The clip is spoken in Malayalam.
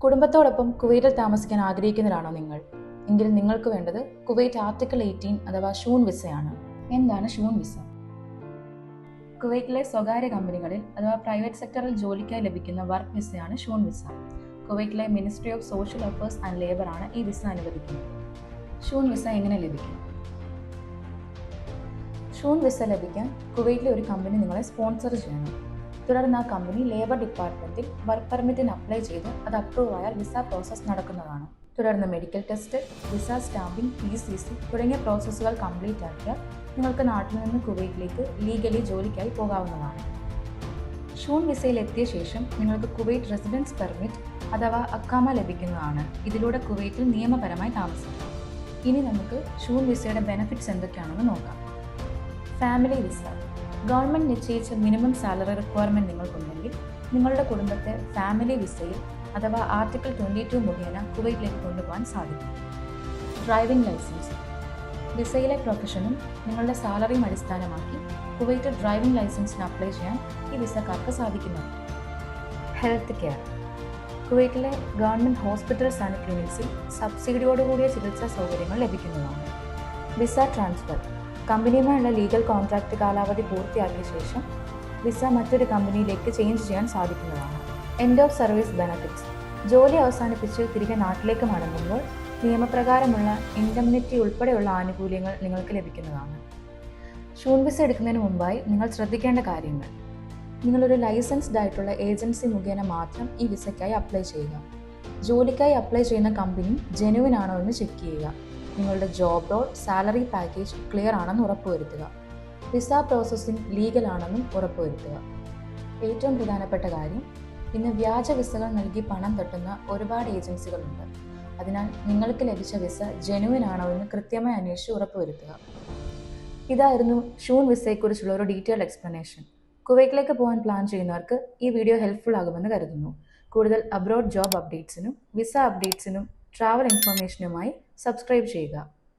കുടുംബത്തോടൊപ്പം കുവൈറ്റിൽ താമസിക്കാൻ ആഗ്രഹിക്കുന്നവരാണോ നിങ്ങൾ? എങ്കിൽ നിങ്ങൾക്ക് വേണ്ടത് കുവൈറ്റ് ആർട്ടിക്കിൾ 18 അഥവാ ഷൂൺ വിസയാണ്. എന്താണ് ഷൂൺ വിസ? കുവൈറ്റിലെ സ്വകാര്യ കമ്പനികളിൽ അഥവാ പ്രൈവറ്റ് സെക്ടറിൽ ജോലിക്കായി ലഭിക്കുന്ന വർക്ക് വിസയാണ് ഷൂൺ വിസ. കുവൈറ്റിലെ ministry of social affairs and labour ആണ് ഈ വിസ അനുവദിക്കുന്നത്. ഷൂൺ വിസ എങ്ങനെ ലഭിക്കും? ഷൂൺ വിസ ലഭിക്കാൻ കുവൈറ്റിലെ ഒരു കമ്പനി നിങ്ങളെ സ്പോൺസർ ചെയ്യണം. തുടർന്ന് ആ കമ്പനി ലേബർ ഡിപ്പാർട്ട്മെന്റിൽ വർക്ക് പെർമിറ്റിന് അപ്ലൈ ചെയ്ത് അത് അപ്രൂവ് ആയാൽ വിസ പ്രോസസ് നടക്കുന്നതാണ്. തുടർന്ന് medical test, visa stamping, PCC തുടങ്ങിയ പ്രോസസ്സുകൾ കംപ്ലീറ്റ് ആക്കിയാൽ നിങ്ങൾക്ക് നാട്ടിൽ നിന്ന് കുവൈറ്റിലേക്ക് ലീഗലി ജോലിക്കായി പോകാവുന്നതാണ്. ഷൂൺ വിസയിൽ എത്തിയ ശേഷം നിങ്ങൾക്ക് കുവൈറ്റ് റെസിഡൻസ് പെർമിറ്റ് അഥവാ അക്കാമ ലഭിക്കുന്നതാണ്. ഇതിലൂടെ കുവൈറ്റിൽ നിയമപരമായി താമസിക്കാം. ഇനി നമുക്ക് ഷൂൺ വിസയുടെ ബെനിഫിറ്റ്സ് എന്തൊക്കെയാണെന്ന് നോക്കാം. Family visa. ഗവൺമെൻറ് നിശ്ചയിച്ച മിനിമം സാലറി റിക്വയർമെൻറ്റ് നിങ്ങൾക്കുണ്ടെങ്കിൽ നിങ്ങളുടെ കുടുംബത്തെ ഫാമിലി വിസയിൽ അഥവാ ആർട്ടിക്കിൾ 22 മുഖേന കുവൈറ്റിലേക്ക് കൊണ്ടുപോകാൻ സാധിക്കും. Driving licence. വിസയിലെ പ്രൊഫഷനും നിങ്ങളുടെ സാലറിയും അടിസ്ഥാനമാക്കി കുവൈറ്റ് ഡ്രൈവിംഗ് ലൈസൻസിന് അപ്ലൈ ചെയ്യാൻ ഈ വിസക്കാർക്ക് സാധിക്കുന്നതാണ്. Health care. കുവൈറ്റിലെ ഗവൺമെൻറ് ഹോസ്പിറ്റൽസ് ആൻഡ് ക്ലിനിക്സിൽ സബ്സിഡിയോടുകൂടിയ ചികിത്സാ സൗകര്യങ്ങൾ ലഭിക്കുന്നതാണ്. Visa transfer. കമ്പനിയുമായുള്ള ലീഗൽ കോൺട്രാക്റ്റ് കാലാവധി പൂർത്തിയാക്കിയ ശേഷം വിസ മറ്റൊരു കമ്പനിയിലേക്ക് ചേഞ്ച് ചെയ്യാൻ സാധിക്കുന്നതാണ്. End of service benefits. ജോലി അവസാനിപ്പിച്ച് തിരികെ നാട്ടിലേക്ക് മടങ്ങുമ്പോൾ നിയമപ്രകാരമുള്ള ഇൻഡംനിറ്റി ഉൾപ്പെടെയുള്ള ആനുകൂല്യങ്ങൾ നിങ്ങൾക്ക് ലഭിക്കുന്നതാണ്. ഷൂൺ വിസ എടുക്കുന്നതിന് മുമ്പായി നിങ്ങൾ ശ്രദ്ധിക്കേണ്ട കാര്യങ്ങൾ. നിങ്ങളൊരു ലൈസൻസ്ഡ് ആയിട്ടുള്ള ഏജൻസി മുഖേന മാത്രം ഈ വിസയ്ക്കായി അപ്ലൈ ചെയ്യുക. ജോലിക്കായി അപ്ലൈ ചെയ്യുന്ന കമ്പനി ജെനുവിൻ ആണോ എന്ന് ചെക്ക് ചെയ്യുക. നിങ്ങളുടെ job role, salary package clear ആണെന്ന് ഉറപ്പുവരുത്തുക. വിസ പ്രോസസ്സിംഗ് ലീഗൽ ആണെന്നും ഉറപ്പുവരുത്തുക. ഏറ്റവും പ്രധാനപ്പെട്ട കാര്യം, ഇന്ന് വ്യാജ വിസകൾ നൽകി പണം തട്ടുന്ന ഒരുപാട് ഏജൻസികളുണ്ട്. അതിനാൽ നിങ്ങൾക്ക് ലഭിച്ച വിസ ജെനുവിൻ ആണോ എന്ന് കൃത്യമായി അന്വേഷിച്ച് ഉറപ്പുവരുത്തുക. ഇതായിരുന്നു ഷൂൺ വിസയെക്കുറിച്ചുള്ള ഒരു ഡീറ്റെയിൽഡ് എക്സ്പ്ലനേഷൻ. കുവൈറ്റിലേക്ക് പോകാൻ പ്ലാൻ ചെയ്യുന്നവർക്ക് ഈ വീഡിയോ ഹെൽപ്ഫുൾ ആകുമെന്ന് കരുതുന്നു. കൂടുതൽ അബ്രോഡ് ജോബ് അപ്ഡേറ്റ്സിനും വിസ അപ്ഡേറ്റ്സിനും ട്രാവൽ ഇൻഫർമേഷനുമായി സബ്സ്ക്രൈബ് ചെയ്യുക.